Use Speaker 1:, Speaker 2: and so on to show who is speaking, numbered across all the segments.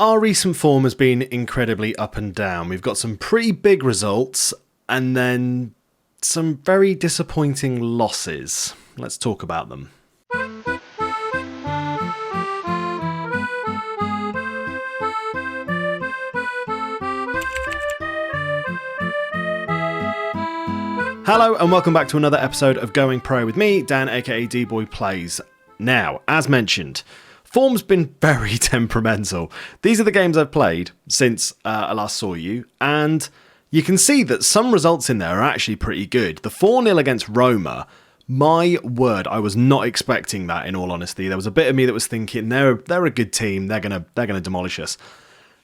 Speaker 1: Our recent form has been incredibly up and down. We've got some pretty big results and then some very disappointing losses. Let's talk about them. Hello and welcome back to another episode of Going Pro with me, Dan aka D-Boy Plays. Now, as mentioned, form's been very temperamental. These are the games I've played since I last saw you, and you can see that some results in there are actually pretty good. The 4-0 against Roma, my word, I was not expecting that, in all honesty. There was a bit of me that was thinking, they're a good team, they're gonna demolish us.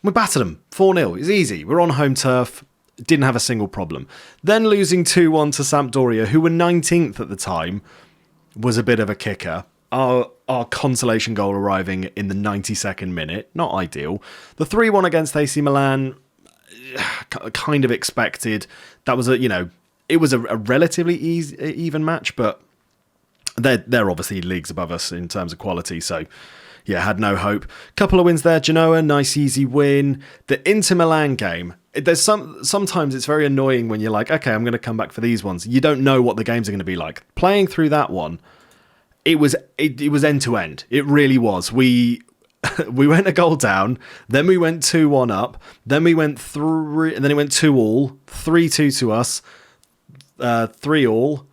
Speaker 1: We battered them, 4-0, it's easy, we're on home turf, didn't have a single problem. Then losing 2-1 to Sampdoria, who were 19th at the time, was a bit of a kicker. Our consolation goal arriving in the 92nd minute, not ideal. The 3-1 against AC Milan, kind of expected. That was it was a relatively even match, but they're obviously leagues above us in terms of quality, so yeah, had no hope. Couple of wins there, Genoa, nice easy win. The Inter Milan game, sometimes it's very annoying when you're like, okay, I'm going to come back for these ones. You don't know what the games are going to be like. Playing through that one, it was end to end. It really was. We went a goal down, then we went 2-1 up, then we went 3, and then it went 2-all, 3-2 to us, 3-all.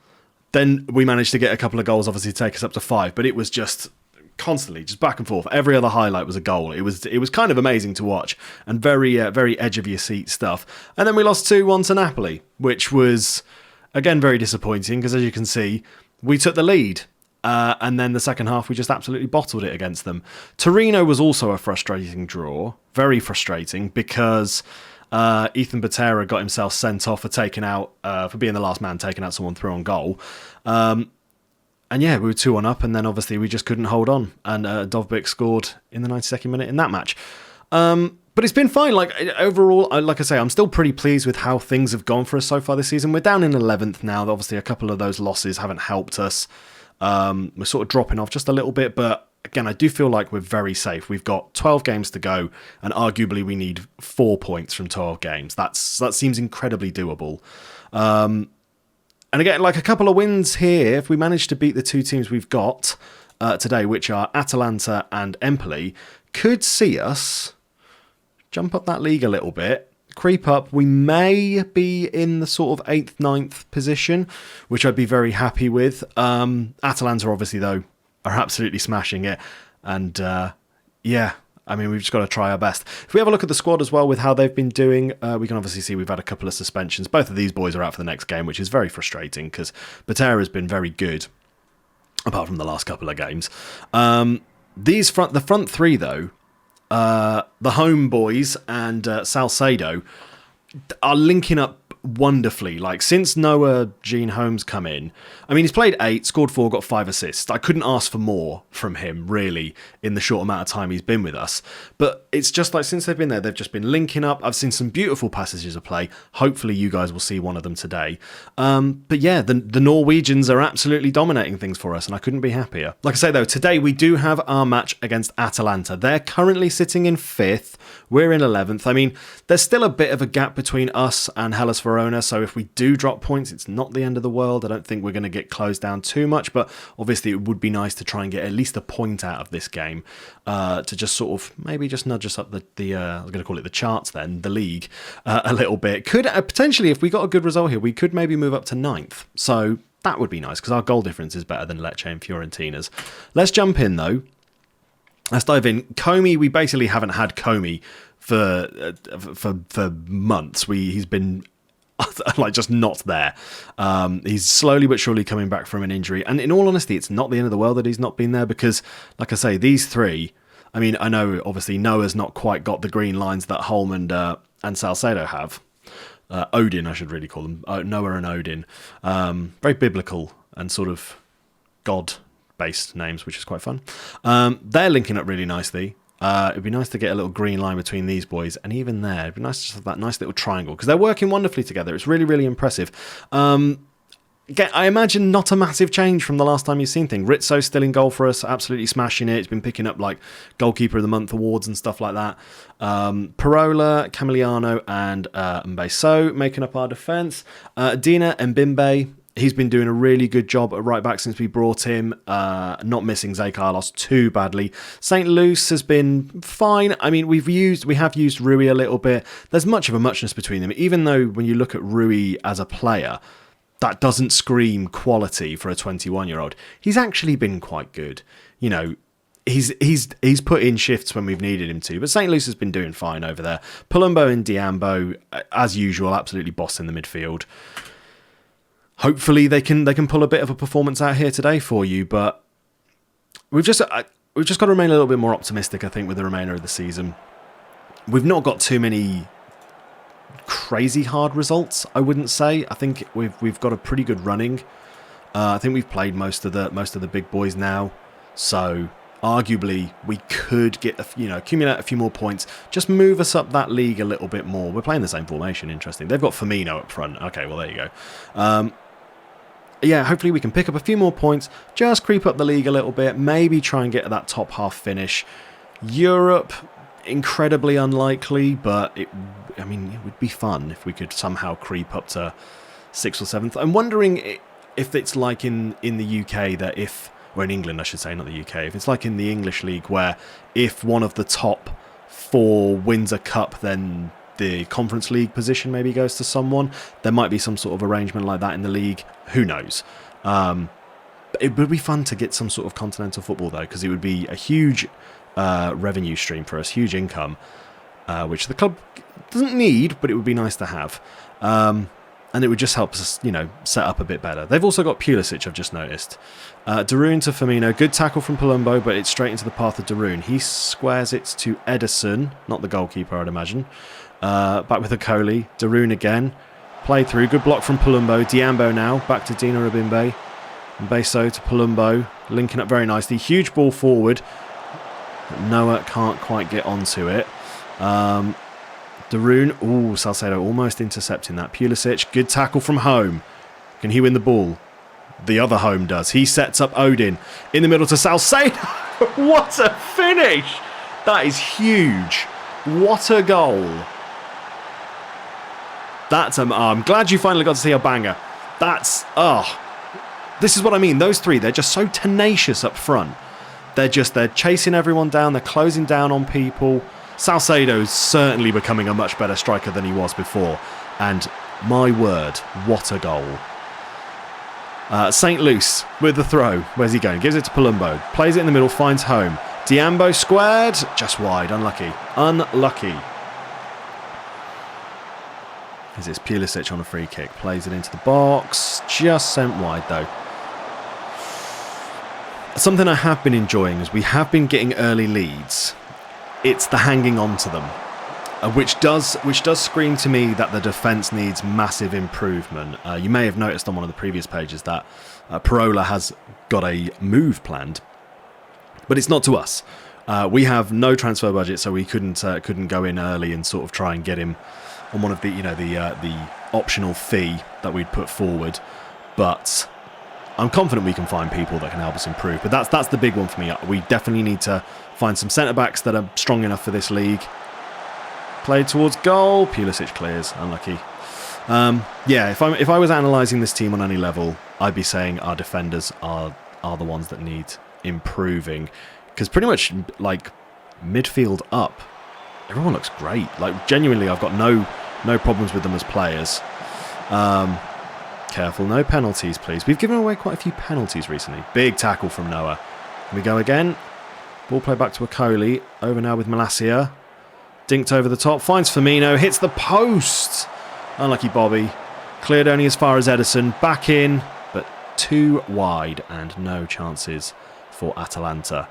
Speaker 1: Then we managed to get a couple of goals, obviously, to take us up to 5. But it was just constantly, just back and forth. Every other highlight was a goal. It was kind of amazing to watch and very edge of your seat stuff. And then we lost 2-1 to Napoli, which was again very disappointing because, as you can see, we took the lead. And then the second half, we just absolutely bottled it against them. Torino was also a frustrating draw, very frustrating, because Ethan Batera got himself sent off for being the last man taking out someone through on goal. And yeah, we were 2-1 up, and then obviously we just couldn't hold on. And Dovbyk scored in the 92nd minute in that match. But it's been fine. Like overall, like I say, I'm still pretty pleased with how things have gone for us so far this season. We're down in 11th now. Obviously, a couple of those losses haven't helped us. We're sort of dropping off just a little bit, but again, I do feel like we're very safe. We've got 12 games to go, and arguably we need 4 points from 12 games. That seems incredibly doable. And again, like a couple of wins here, if we manage to beat the two teams we've got today, which are Atalanta and Empoli, could see us jump up that league a little bit. Creep up. We may be in the sort of 8th, 9th position, which I'd be very happy with. Atalanta, obviously, though, are absolutely smashing it. And yeah, I mean, we've just got to try our best. If we have a look at the squad as well with how they've been doing, we can obviously see we've had a couple of suspensions. Both of these boys are out for the next game, which is very frustrating because Batera has been very good, apart from the last couple of games. The front three, though, the home boys and Salcedo are linking up wonderfully. Like, since Noah Gene Holmes come in, I mean, he's played 8, scored 4, got 5 assists. I couldn't ask for more from him, really, in the short amount of time he's been with us. But it's just like, since they've been there, they've just been linking up. I've seen some beautiful passages of play. Hopefully you guys will see one of them today. But yeah, the Norwegians are absolutely dominating things for us, and I couldn't be happier. Like I say, though, today we do have our match against Atalanta. They're currently sitting in 5th. We're in 11th. I mean, there's still a bit of a gap between us and Hellas Verona, so if we do drop points, it's not the end of the world. I don't think we're going to get closed down too much, but obviously it would be nice to try and get at least a point out of this game to just sort of maybe just nudge us up the I was going to call it the charts then, the league, a little bit. Could potentially, if we got a good result here, we could maybe move up to 9th. So that would be nice because our goal difference is better than Lecce and Fiorentina's. Let's jump in though. Let's dive in. Comey, we basically haven't had Comey for months. He's been like just not there. He's slowly but surely coming back from an injury. And in all honesty, it's not the end of the world that he's not been there because, like I say, these three, I mean, I know obviously Noah's not quite got the green lines that Holm and Salcedo have. Odin, I should really call them. Noah and Odin. Very biblical and sort of God-based names, which is quite fun. They're linking up really nicely. It'd be nice to get a little green line between these boys, and even there, it'd be nice to have that nice little triangle, because they're working wonderfully together. It's really, really impressive. Again, I imagine not a massive change from the last time you've seen things. Rizzo's still in goal for us, absolutely smashing it. He's been picking up like Goalkeeper of the Month awards and stuff like that. Parola, Camiliano, and Mbeso making up our defence. Dina Mbimbe, he's been doing a really good job at right back since we brought him, not missing Zé Carlos too badly. St. Luce has been fine. I mean, we have used Rui a little bit. There's much of a muchness between them, even though when you look at Rui as a player, that doesn't scream quality for a 21-year-old. He's actually been quite good. You know, he's put in shifts when we've needed him to, but St. Luce has been doing fine over there. Palumbo and Diambo, as usual, absolutely bossing the midfield. Hopefully they can pull a bit of a performance out here today for you, but we've just got to remain a little bit more optimistic, I think, with the remainder of the season. We've not got too many crazy hard results, I wouldn't say. I think we've got a pretty good running. I think we've played most of the big boys now, so arguably we could get accumulate a few more points, just move us up that league a little bit more. We're playing the same formation, interesting. They've got Firmino up front. Okay, well there you go. Yeah, hopefully we can pick up a few more points, just creep up the league a little bit, maybe try and get that top half finish. Europe, incredibly unlikely, but it would be fun if we could somehow creep up to 6th or 7th. I'm wondering if it's like in the UK that or in England I should say, not the UK, if it's like in the English league where if one of the top 4 wins a cup, then the Conference League position maybe goes to someone. There might be some sort of arrangement like that in the league. Who knows? It would be fun to get some sort of continental football though, because it would be a huge revenue stream for us, huge income, which the club doesn't need, but it would be nice to have. And it would just help us, set up a bit better. They've also got Pulisic, I've just noticed. Darun to Firmino. Good tackle from Palumbo, but it's straight into the path of Darun. He squares it to Ederson, not the goalkeeper, I'd imagine. Back with Okoli. Darun again. Play through. Good block from Palumbo. Diambo now. Back to Dina Rabimbe. Mbeso to Palumbo. Linking up very nicely. Huge ball forward. Noah can't quite get onto it. Darun. Ooh, Salcedo almost intercepting that. Pulisic. Good tackle from Home. Can he win the ball? The other Home does. He sets up Odin. In the middle to Salcedo. What a finish! That is huge. What a goal. I'm glad you finally got to see a banger. This is what I mean. Those three, they're just so tenacious up front. They're chasing everyone down. They're closing down on people. Salcedo's certainly becoming a much better striker than he was before. And my word, what a goal. St. Luce with the throw. Where's he going? Gives it to Palumbo. Plays it in the middle, finds Home. Diambo squared. Just wide. Unlucky. Is this Pulisic on a free kick? Plays it into the box. Just sent wide though. Something I have been enjoying is we have been getting early leads. It's the hanging on to them, which does scream to me that the defence needs massive improvement. You may have noticed on one of the previous pages that Parola has got a move planned, but it's not to us. We have no transfer budget, so we couldn't go in early and sort of try and get him on one of the the optional fee that we'd put forward. But I'm confident we can find people that can help us improve. But that's the big one for me. We definitely need to find some centre-backs that are strong enough for this league. Played towards goal. Pulisic clears. Unlucky. Yeah, if I was analysing this team on any level, I'd be saying our defenders are the ones that need improving. Because pretty much, like, midfield up, everyone looks great. Like, genuinely, I've got no problems with them as players. Careful, no penalties, please. We've given away quite a few penalties recently. Big tackle from Noah. Can we go again? Ball play back to Okoli. Over now with Malacia. Dinked over the top. Finds Firmino. Hits the post. Unlucky Bobby. Cleared only as far as Ederson. Back in, but too wide and no chances for Atalanta.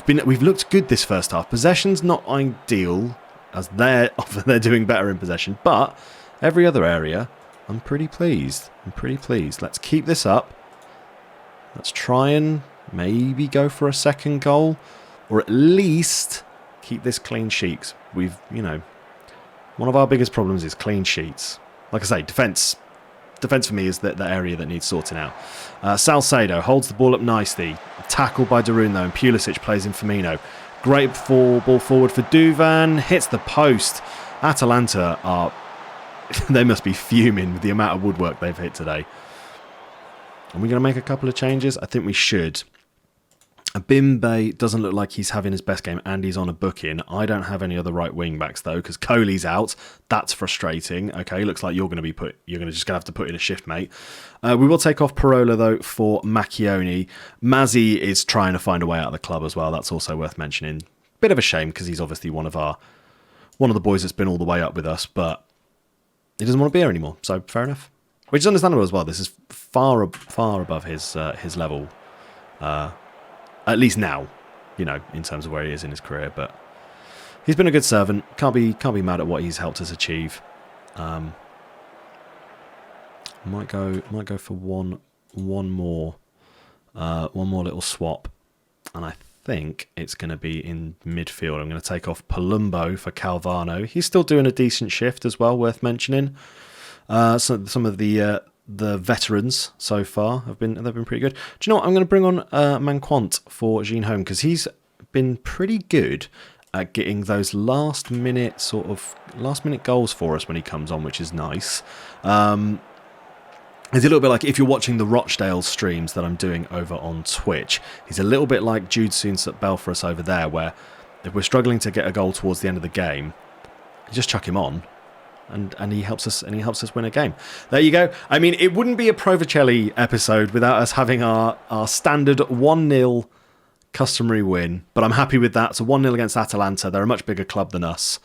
Speaker 1: We've looked good this first half. Possession's not ideal, as they're doing better in possession, but every other area, I'm pretty pleased. Let's keep this up. Let's try and maybe go for a second goal, or at least keep this clean sheets. One of our biggest problems is clean sheets. Like I say, defence, defence for me is the area that needs sorting out. Salcedo holds the ball up nicely. Tackled by Darun though, and Pulisic plays in Firmino. Great ball forward for Duvan. Hits the post. Atalanta are... they must be fuming with the amount of woodwork they've hit today. Are we going to make a couple of changes? I think we should. Bimbe doesn't look like he's having his best game, and he's on a booking. I don't have any other right wing backs though, because Coley's out. That's frustrating. Okay, looks like you're going to just have to put in a shift, mate. We will take off Parola though for Macchioni. Mazzi is trying to find a way out of the club as well. That's also worth mentioning. Bit of a shame because he's obviously one of the boys that's been all the way up with us, but he doesn't want to be here anymore. So fair enough. Which is understandable as well. This is far above his level. At least now, in terms of where he is in his career. But he's been a good servant. Can't be mad at what he's helped us achieve. Might go for one more little swap, and I think it's going to be in midfield. I'm going to take off Palumbo for Calvano. He's still doing a decent shift as well, worth mentioning. So some of the veterans so far they've been pretty good. Do you know what? I'm going to bring on Manquant for Jean Home because he's been pretty good at getting those last minute goals for us when he comes on, which is nice. He's a little bit like if you're watching the Rochdale streams that I'm doing over on Twitch. He's a little bit like Jude Soons at Belfast over there, where if we're struggling to get a goal towards the end of the game, you just chuck him on. And he helps us win a game. There you go. I mean, it wouldn't be a Pro Vercelli episode without us having our standard 1-0 customary win. But I'm happy with that. So 1-0 against Atalanta. They're a much bigger club than us.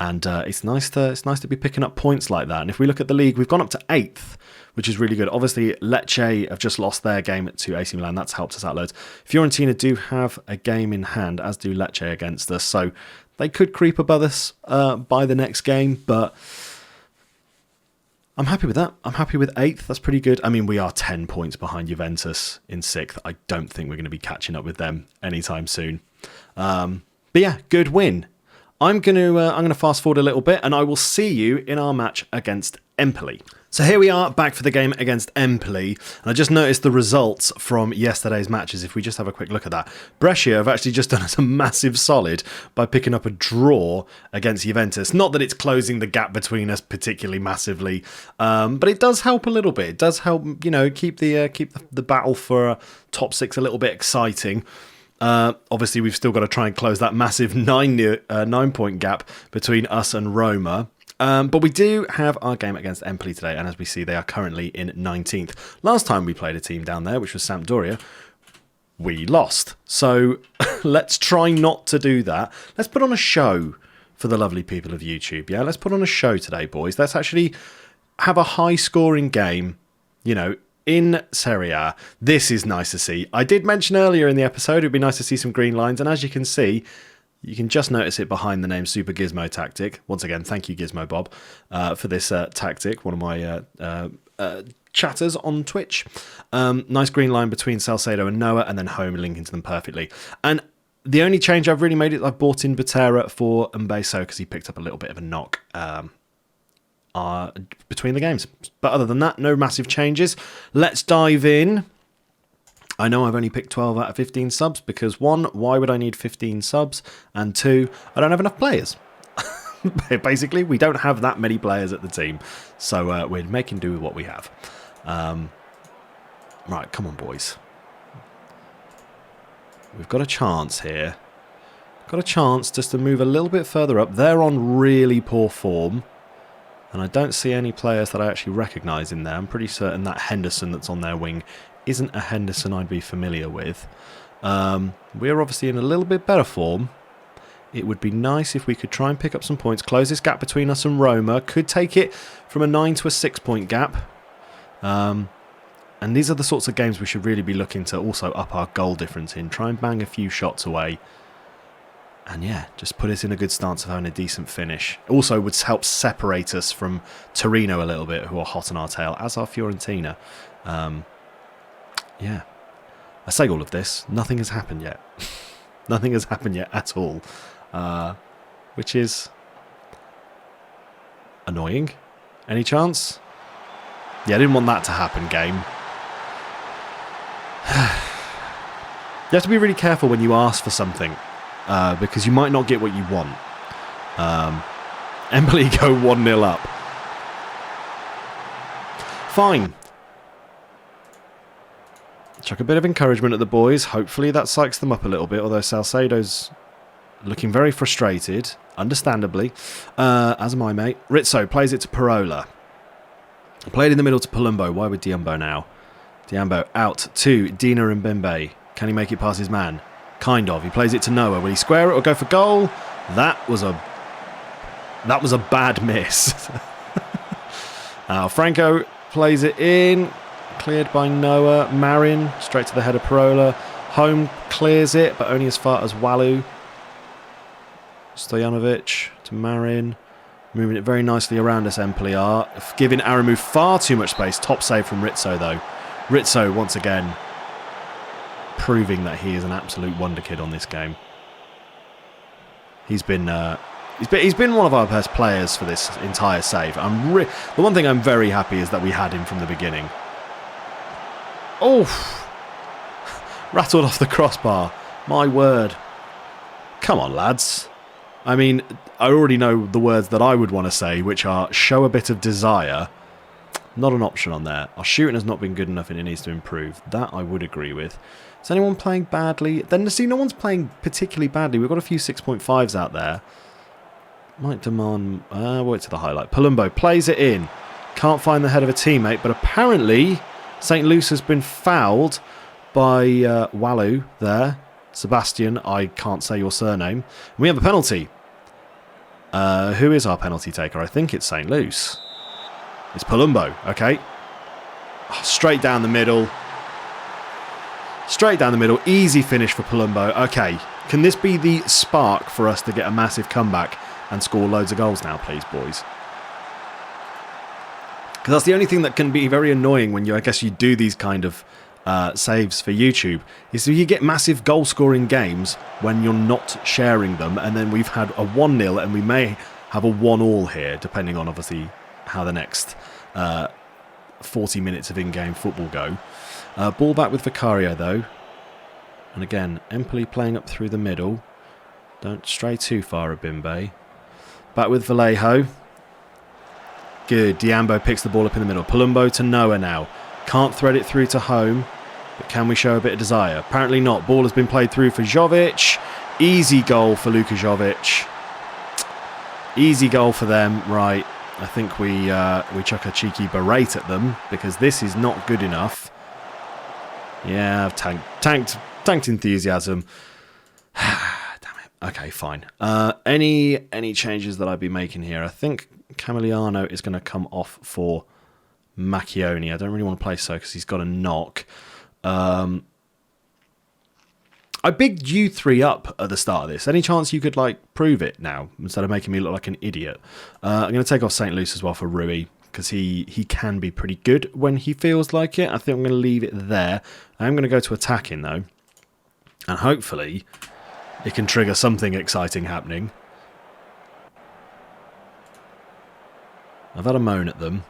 Speaker 1: And it's nice to be picking up points like that. And if we look at the league, we've gone up to 8th, which is really good. Obviously, Lecce have just lost their game to AC Milan. That's helped us out loads. Fiorentina do have a game in hand, as do Lecce against us. So they could creep above us by the next game, but I'm happy with that. I'm happy with 8th. That's pretty good. I mean, we are 10 points behind Juventus in 6th. I don't think we're going to be catching up with them anytime soon. But yeah, good win. I'm going to fast forward a little bit, and I will see you in our match against Empoli. So here we are, back for the game against Empoli, and I just noticed the results from yesterday's matches. If we just have a quick look at that, Brescia have actually just done us a massive solid by picking up a draw against Juventus. Not that it's closing the gap between us particularly massively, but it does help a little bit. It does help, keep the battle for top 6 a little bit exciting. Obviously, we've still got to try and close that massive 9-point gap between us and Roma. But we do have our game against Empoli today, and as we see, they are currently in 19th. Last time we played a team down there, which was Sampdoria, we lost. So let's try not to do that. Let's put on a show for the lovely people of YouTube. Yeah, let's put on a show today, boys. Let's actually have a high-scoring game, in Serie A. This is nice to see. I did mention earlier in the episode, it'd be nice to see some green lines, and as you can see, you can just notice it behind the name Super Gizmo Tactic. Once again, thank you, Gizmo Bob, for this tactic, one of my chatters on Twitch. Nice green line between Salcedo and Noah, and then Home linking to them perfectly. And the only change I've really made is I've bought in Butera for Mbeso because he picked up a little bit of a knock between the games. But other than that, no massive changes. Let's dive in. I know I've only picked 12 out of 15 subs because 1, why would I need 15 subs? And 2, I don't have enough players. Basically, we don't have that many players at the team. So we're making do with what we have. Right, come on, boys. We've got a chance here. Got a chance just to move a little bit further up. They're on really poor form. And I don't see any players that I actually recognise in there. I'm pretty certain that Henderson that's on their wing isn't a Henderson I'd be familiar with. We're obviously in a little bit better form. It would be nice if we could try and pick up some points, close this gap between us and Roma. Could take it from a 9 to a 6-point gap. And these are the sorts of games we should really be looking to also up our goal difference in. Try and bang a few shots away. And yeah, just put us in a good stance of having a decent finish. Also would help separate us from Torino a little bit, who are hot on our tail, as are Fiorentina. Yeah. I say all of this, nothing has happened yet. Nothing has happened yet at all. Which is annoying. Any chance? Yeah, I didn't want that to happen, game. You have to be really careful when you ask for something, because you might not get what you want. Empoli go 1-0 up. Fine. Chuck a bit of encouragement at the boys. Hopefully that psychs them up a little bit, although Salcedo's looking very frustrated, understandably, as am I, mate. Rizzo plays it to Parola. Played in the middle to Palumbo. Why with Diambo now? Diambo out to Dina and Bimbe. Can he make it past his man? Kind of. He plays it to Noah. Will he square it or go for goal? That was a bad miss. Franco plays it in. Cleared by Noah. Marin straight to the head of Parola. Home clears it, but only as far as Walu. Stojanovic to Marin. Moving it very nicely around us, Empoli are. Giving Aramu far too much space. Top save from Rizzo, though. Rizzo, once again, proving that he is an absolute wonder kid on this game. He's been one of our best players for this entire save. The one thing I'm very happy is that we had him from the beginning. Oh! Rattled off the crossbar. My word. Come on, lads. I mean, I already know the words that I would want to say, which are show a bit of desire. Not an option on there. Our shooting has not been good enough and it needs to improve. That I would agree with. Is anyone playing badly? Then, see, no one's playing particularly badly. We've got a few 6.5s out there. Might demand... wait to the highlight. Palumbo plays it in. Can't find the head of a teammate, but apparently St. Luce has been fouled by Walu there. Sebastian, I can't say your surname. And we have a penalty. Who is our penalty taker? I think it's St. Luce. It's Palumbo, okay. Oh, straight down the middle. Straight down the middle. Easy finish for Palumbo. Okay, can this be the spark for us to get a massive comeback and score loads of goals now, please, boys? Because that's the only thing that can be very annoying when I guess you do these kind of saves for YouTube, is that you get massive goal-scoring games when you're not sharing them, and then we've had a 1-0 and we may have a 1-1 here, depending on obviously how the next 40 minutes of in-game football go. Ball back with Vicario though, and again Empoli playing up through the middle. Don't stray too far, Abimbe. Back with Vallejo. Good. Diambo picks the ball up in the middle. Palumbo to Noah now. Can't thread it through to Home, but can we show a bit of desire? Apparently not. Ball has been played through for Jovic. Easy goal for Luka Jovic. Easy goal for them. Right. I think we chuck a cheeky berate at them because this is not good enough. Yeah, I've tanked enthusiasm. Damn it. Okay, fine. Any changes that I'd be making here? I think Camilliano is going to come off for Macchioni. I don't really want to play so because he's got a knock. I bigged you three up at the start of this. Any chance you could prove it now instead of making me look like an idiot? I'm going to take off St. Luce as well for Rui because he can be pretty good when he feels like it. I think I'm going to leave it there. I'm going to go to attacking though, and hopefully it can trigger something exciting happening. I've had a moan at them.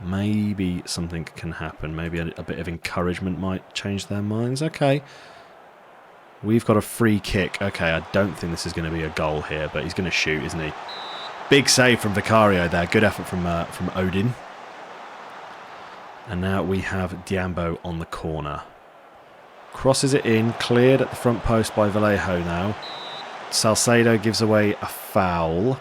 Speaker 1: Maybe something can happen. Maybe a bit of encouragement might change their minds. Okay. We've got a free kick. Okay, I don't think this is going to be a goal here, but he's going to shoot, isn't he? Big save from Vicario there. Good effort from Odin. And now we have Diambo on the corner. Crosses it in. Cleared at the front post by Vallejo now. Salcedo gives away a foul.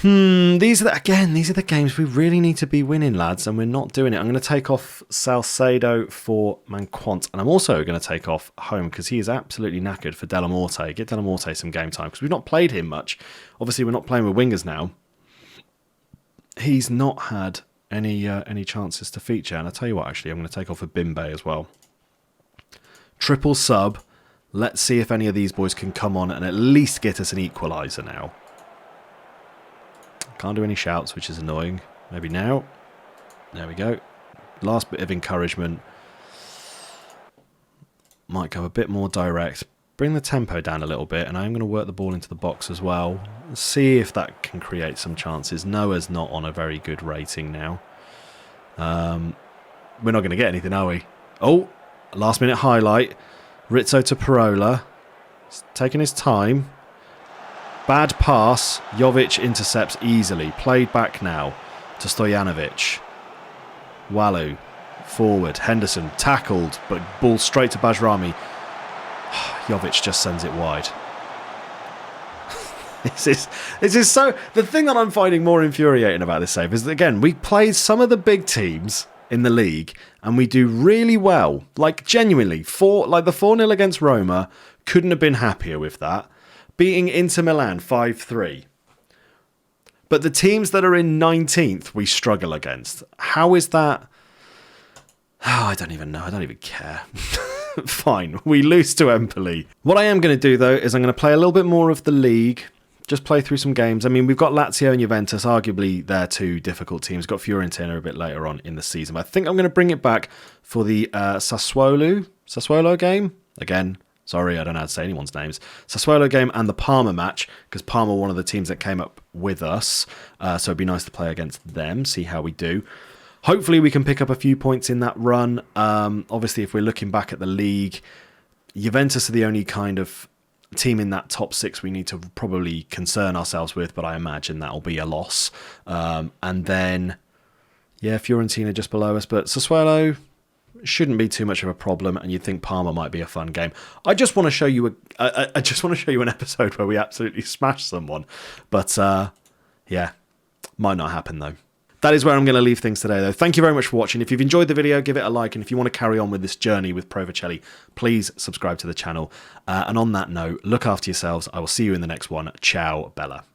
Speaker 1: These are the games we really need to be winning, lads, and we're not doing it. I'm going to take off Salcedo for Manquant, and I'm also going to take off Home because he is absolutely knackered for Delamorte. Get Delamorte some game time because we've not played him much. Obviously, we're not playing with wingers now. He's not had any chances to feature, and I'll tell you what, actually, I'm going to take off a Bimbe as well. Triple sub. Let's see if any of these boys can come on and at least get us an equaliser now. Can't do any shouts, which is annoying. Maybe now. There we go. Last bit of encouragement. Might go a bit more direct. Bring the tempo down a little bit, and I'm going to work the ball into the box as well. See if that can create some chances. Noah's not on a very good rating now. We're not going to get anything, are we? Oh, last minute highlight. Rizzo to Parola. He's taking his time. Bad pass. Jovic intercepts easily. Played back now to Stojanovic. Walu. Forward. Henderson tackled, but ball straight to Bajrami. Jovic just sends it wide. This is so... The thing that I'm finding more infuriating about this save is that, again, we played some of the big teams in the league and we do really well. Like, genuinely, the 4-0 against Roma, couldn't have been happier with that. Beating Inter Milan 5-3. But the teams that are in 19th, we struggle against. How is that... Oh, I don't even know. I don't even care. Fine, we lose to Empoli. What I am going to do, though, is I'm going to play a little bit more of the league. Just play through some games. I mean, we've got Lazio and Juventus. Arguably, they're two difficult teams. Got Fiorentina a bit later on in the season. But I think I'm going to bring it back for the Sassuolo game. Again, sorry, I don't know how to say anyone's names. Sassuolo game and the Parma match, because Parma are one of the teams that came up with us. So it'd be nice to play against them, see how we do. Hopefully we can pick up a few points in that run. Obviously, if we're looking back at the league, Juventus are the only kind of team in that top 6 we need to probably concern ourselves with, but I imagine that'll be a loss. And then, yeah, Fiorentina just below us, but Sassuolo shouldn't be too much of a problem, and you'd think Parma might be a fun game. I just want to show you an episode where we absolutely smash someone, but yeah, might not happen though. That is where I'm going to leave things today, though. Thank you very much for watching. If you've enjoyed the video, give it a like. And if you want to carry on with this journey with Pro Vercelli, please subscribe to the channel. And on that note, look after yourselves. I will see you in the next one. Ciao, Bella.